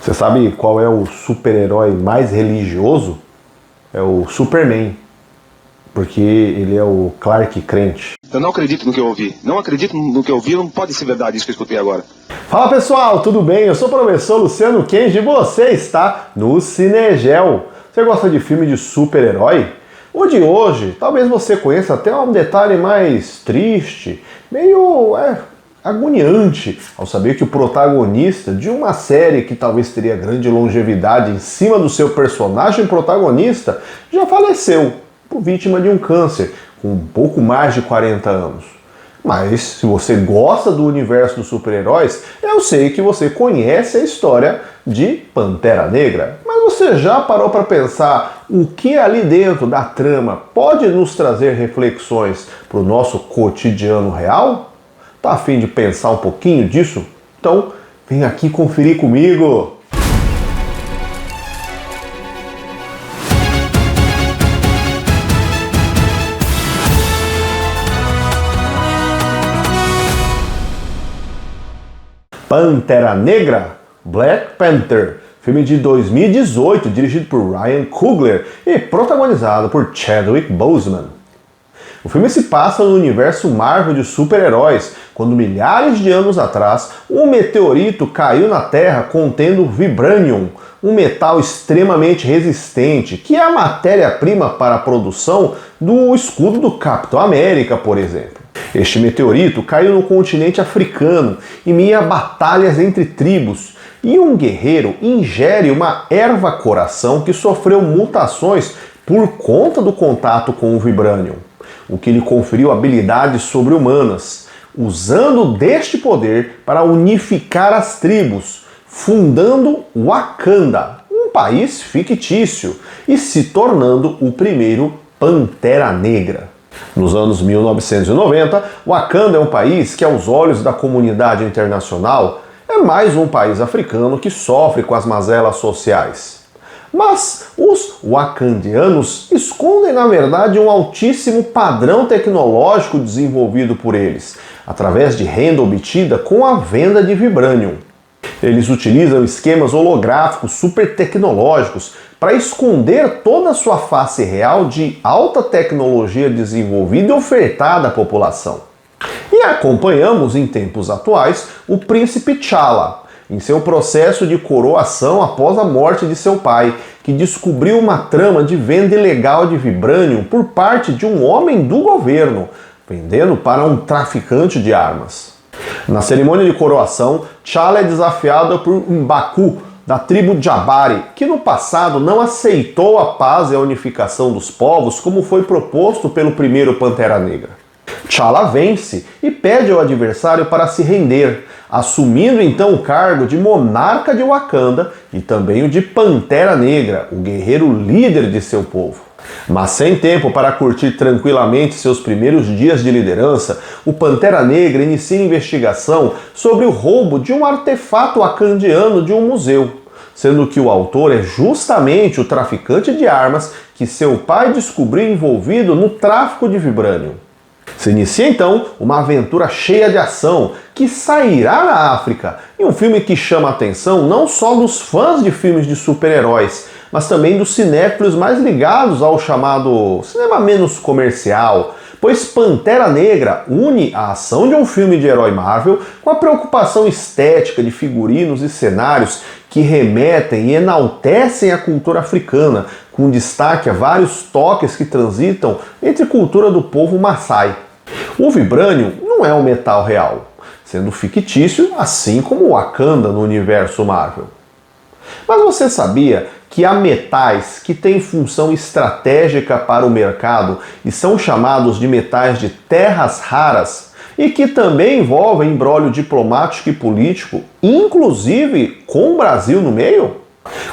Você sabe qual é o super-herói mais religioso? É o Superman, porque ele é o Clark crente. Eu não acredito no que eu ouvi. Não acredito no que eu ouvi, não pode ser verdade isso que eu escutei agora. Fala pessoal, tudo bem? Eu sou o professor Luciano Kenji e você está no Cinegel. Você gosta de filme de super-herói? O de hoje, talvez você conheça até um detalhe mais triste, meio agoniante, ao saber que o protagonista de uma série que talvez teria grande longevidade em cima do seu personagem protagonista já faleceu por vítima de um câncer, com um pouco mais de 40 anos. Mas se você gosta do universo dos super-heróis, eu sei que você conhece a história de Pantera Negra. Mas você já parou para pensar o que ali dentro da trama pode nos trazer reflexões para o nosso cotidiano real? Tá a fim de pensar um pouquinho disso? Então, vem aqui conferir comigo! Pantera Negra, Black Panther, filme de 2018, dirigido por Ryan Coogler e protagonizado por Chadwick Boseman. O filme se passa no universo Marvel de super-heróis, quando milhares de anos atrás, um meteorito caiu na Terra contendo Vibranium, um metal extremamente resistente, que é a matéria-prima para a produção do escudo do Capitão América, por exemplo. Este meteorito caiu no continente africano, em meio a batalhas entre tribos, e um guerreiro ingere uma erva-coração que sofreu mutações por conta do contato com o Vibranium, o que lhe conferiu habilidades sobre-humanas, usando deste poder para unificar as tribos, fundando Wakanda, um país fictício, e se tornando o primeiro Pantera Negra. Nos anos 1990, Wakanda é um país que, aos olhos da comunidade internacional, é mais um país africano que sofre com as mazelas sociais. Mas os wakandianos escondem, na verdade, um altíssimo padrão tecnológico desenvolvido por eles, através de renda obtida com a venda de Vibranium. Eles utilizam esquemas holográficos super tecnológicos para esconder toda a sua face real de alta tecnologia desenvolvida e ofertada à população. E acompanhamos em tempos atuais o príncipe T'Challa, em seu processo de coroação após a morte de seu pai, que descobriu uma trama de venda ilegal de Vibranium por parte de um homem do governo, vendendo para um traficante de armas. Na cerimônia de coroação, T'Challa é desafiado por M'Baku, da tribo Jabari, que no passado não aceitou a paz e a unificação dos povos como foi proposto pelo primeiro Pantera Negra. T'Challa vence e pede ao adversário para se render, assumindo então o cargo de monarca de Wakanda e também o de Pantera Negra, o guerreiro líder de seu povo. Mas sem tempo para curtir tranquilamente seus primeiros dias de liderança, o Pantera Negra inicia investigação sobre o roubo de um artefato wakandiano de um museu, sendo que o autor é justamente o traficante de armas que seu pai descobriu envolvido no tráfico de Vibranium. Se inicia então uma aventura cheia de ação que sairá na África, em um filme que chama a atenção não só dos fãs de filmes de super-heróis, mas também dos cinéfilos mais ligados ao chamado cinema menos comercial, pois Pantera Negra une a ação de um filme de herói Marvel com a preocupação estética de figurinos e cenários que remetem e enaltecem a cultura africana, com destaque a vários toques que transitam entre cultura do povo Maasai. O Vibranium não é um metal real, sendo fictício assim como o Wakanda no universo Marvel. Mas você sabia que há metais que têm função estratégica para o mercado e são chamados de metais de terras raras e que também envolvem imbróglio diplomático e político, inclusive com o Brasil no meio?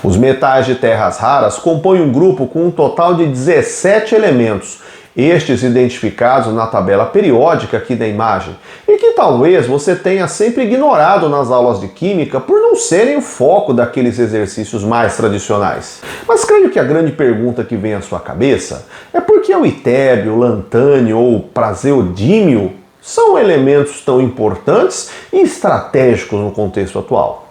Os metais de terras raras compõem um grupo com um total de 17 elementos, estes identificados na tabela periódica aqui da imagem, e que talvez você tenha sempre ignorado nas aulas de química por não serem o foco daqueles exercícios mais tradicionais. Mas creio que a grande pergunta que vem à sua cabeça é por que o itébio, lantânio ou praseodímio são elementos tão importantes e estratégicos no contexto atual.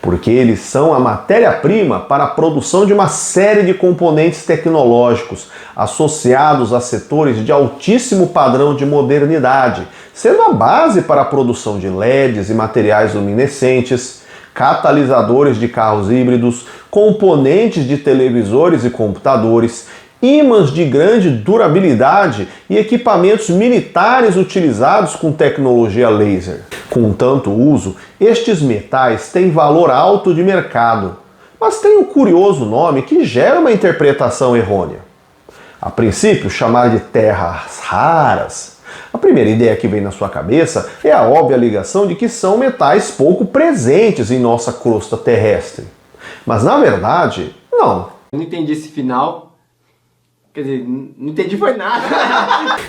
porque eles são a matéria-prima para a produção de uma série de componentes tecnológicos associados a setores de altíssimo padrão de modernidade, sendo a base para a produção de LEDs e materiais luminescentes, catalisadores de carros híbridos, componentes de televisores e computadores, ímãs de grande durabilidade e equipamentos militares utilizados com tecnologia laser. Com tanto uso, estes metais têm valor alto de mercado, mas têm um curioso nome que gera uma interpretação errônea. A princípio, chamar de terras raras. A primeira ideia que vem na sua cabeça é a óbvia ligação de que são metais pouco presentes em nossa crosta terrestre. Mas na verdade, não. Eu não entendi esse final. Quer dizer, não entendi foi nada.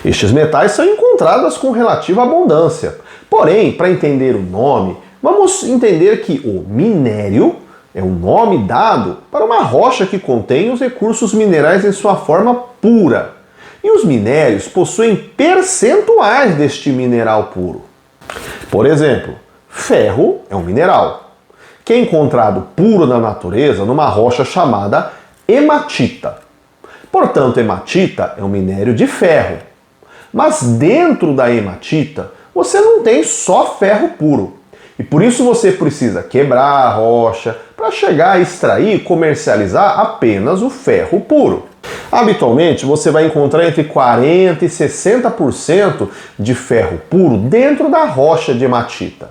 Estes metais são encontrados com relativa abundância. Porém, para entender o nome, vamos entender que o minério é o nome dado para uma rocha que contém os recursos minerais em sua forma pura. E os minérios possuem percentuais deste mineral puro. Por exemplo, ferro é um mineral, que é encontrado puro na natureza numa rocha chamada hematita. Portanto, hematita é um minério de ferro. Mas dentro da hematita, você não tem só ferro puro. E por isso você precisa quebrar a rocha para chegar a extrair e comercializar apenas o ferro puro. Habitualmente, você vai encontrar entre 40% e 60% de ferro puro dentro da rocha de hematita.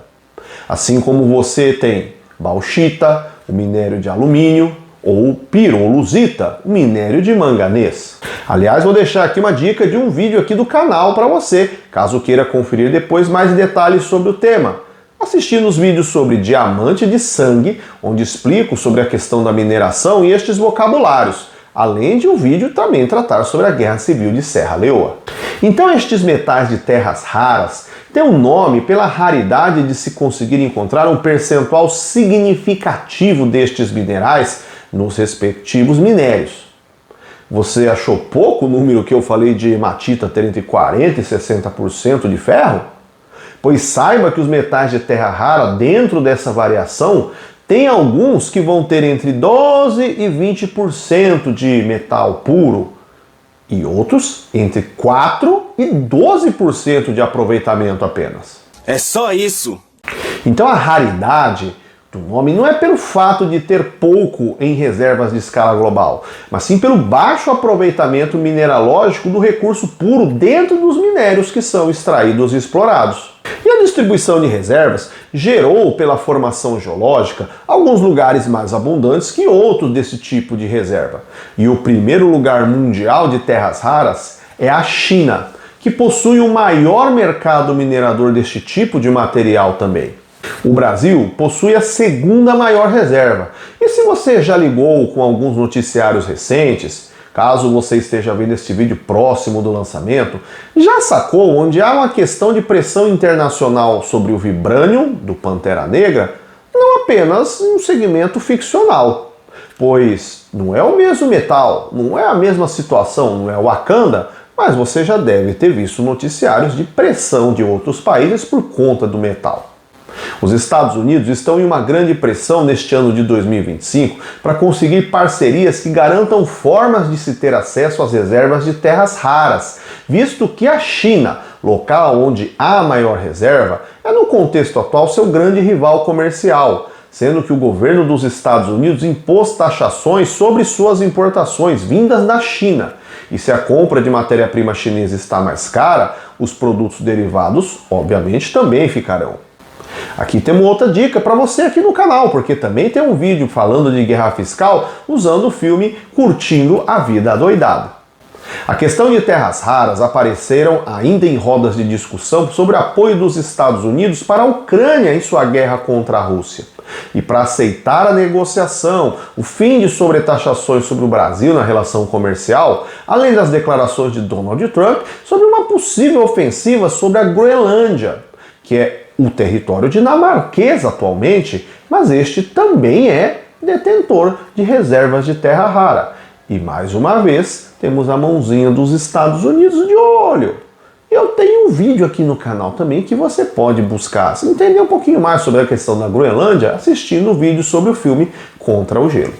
Assim como você tem bauxita, o minério de alumínio, ou piroluzita, o minério de manganês. Aliás, vou deixar aqui uma dica de um vídeo aqui do canal para você, caso queira conferir depois mais detalhes sobre o tema. Assistindo os vídeos sobre diamante de sangue, onde explico sobre a questão da mineração e estes vocabulários, além de um vídeo também tratar sobre a Guerra Civil de Serra Leoa. Então estes metais de terras raras têm um nome pela raridade de se conseguir encontrar um percentual significativo destes minerais nos respectivos minérios. Você achou pouco o número que eu falei de hematita ter entre 40% e 60% de ferro? Pois saiba que os metais de terra rara, dentro dessa variação, tem alguns que vão ter entre 12% e 20% de metal puro e outros entre 4% e 12% de aproveitamento apenas. É só isso! Então a raridade do nome não é pelo fato de ter pouco em reservas de escala global, mas sim pelo baixo aproveitamento mineralógico do recurso puro dentro dos minérios que são extraídos e explorados. E a distribuição de reservas gerou, pela formação geológica, alguns lugares mais abundantes que outros desse tipo de reserva. E o primeiro lugar mundial de terras raras é a China, que possui o maior mercado minerador deste tipo de material também. O Brasil possui a segunda maior reserva. E se você já ligou com alguns noticiários recentes, caso você esteja vendo este vídeo próximo do lançamento, já sacou onde há uma questão de pressão internacional sobre o vibranium do Pantera Negra, não apenas um segmento ficcional. Pois não é o mesmo metal, não é a mesma situação, não é o Wakanda, mas você já deve ter visto noticiários de pressão de outros países por conta do metal. Os Estados Unidos estão em uma grande pressão neste ano de 2025 para conseguir parcerias que garantam formas de se ter acesso às reservas de terras raras, visto que a China, local onde há a maior reserva, é no contexto atual seu grande rival comercial, sendo que o governo dos Estados Unidos impôs taxações sobre suas importações vindas da China. E se a compra de matéria-prima chinesa está mais cara, os produtos derivados, obviamente, também ficarão. Aqui temos outra dica para você aqui no canal, porque também tem um vídeo falando de guerra fiscal usando o filme Curtindo a Vida Adoidado. A questão de terras raras apareceram ainda em rodas de discussão sobre o apoio dos Estados Unidos para a Ucrânia em sua guerra contra a Rússia. E para aceitar a negociação, o fim de sobretaxações sobre o Brasil na relação comercial, além das declarações de Donald Trump sobre uma possível ofensiva sobre a Groenlândia, que é o território dinamarquês atualmente, mas este também é detentor de reservas de terra rara. E mais uma vez, temos a mãozinha dos Estados Unidos de olho. eu tenho um vídeo aqui no canal também que você pode buscar, se entender um pouquinho mais sobre a questão da Groenlândia, assistindo o vídeo sobre o filme Contra o Gelo.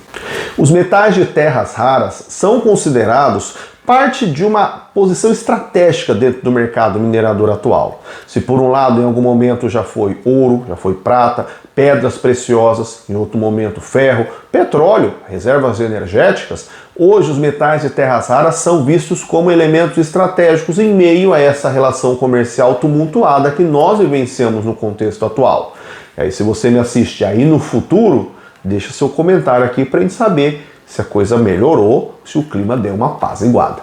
Os metais de terras raras são considerados parte de uma posição estratégica dentro do mercado minerador atual. Se por um lado em algum momento já foi ouro, já foi prata, pedras preciosas, em outro momento ferro, petróleo, reservas energéticas, hoje os metais de terras raras são vistos como elementos estratégicos em meio a essa relação comercial tumultuada que nós vivenciamos no contexto atual. E aí, se você me assiste aí no futuro, deixa seu comentário aqui para a gente saber se a coisa melhorou, se o clima deu uma apaziguada.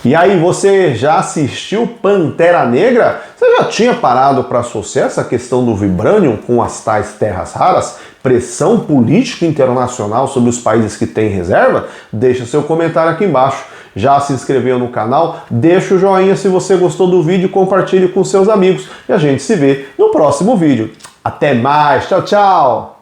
E aí, você já assistiu Pantera Negra? Você já tinha parado para associar essa questão do vibranium com as tais terras raras? Pressão política internacional sobre os países que têm reserva? Deixa seu comentário aqui embaixo. Já se inscreveu no canal? Deixa o joinha se você gostou do vídeo, compartilhe com seus amigos e a gente se vê no próximo vídeo. Até mais, tchau, tchau!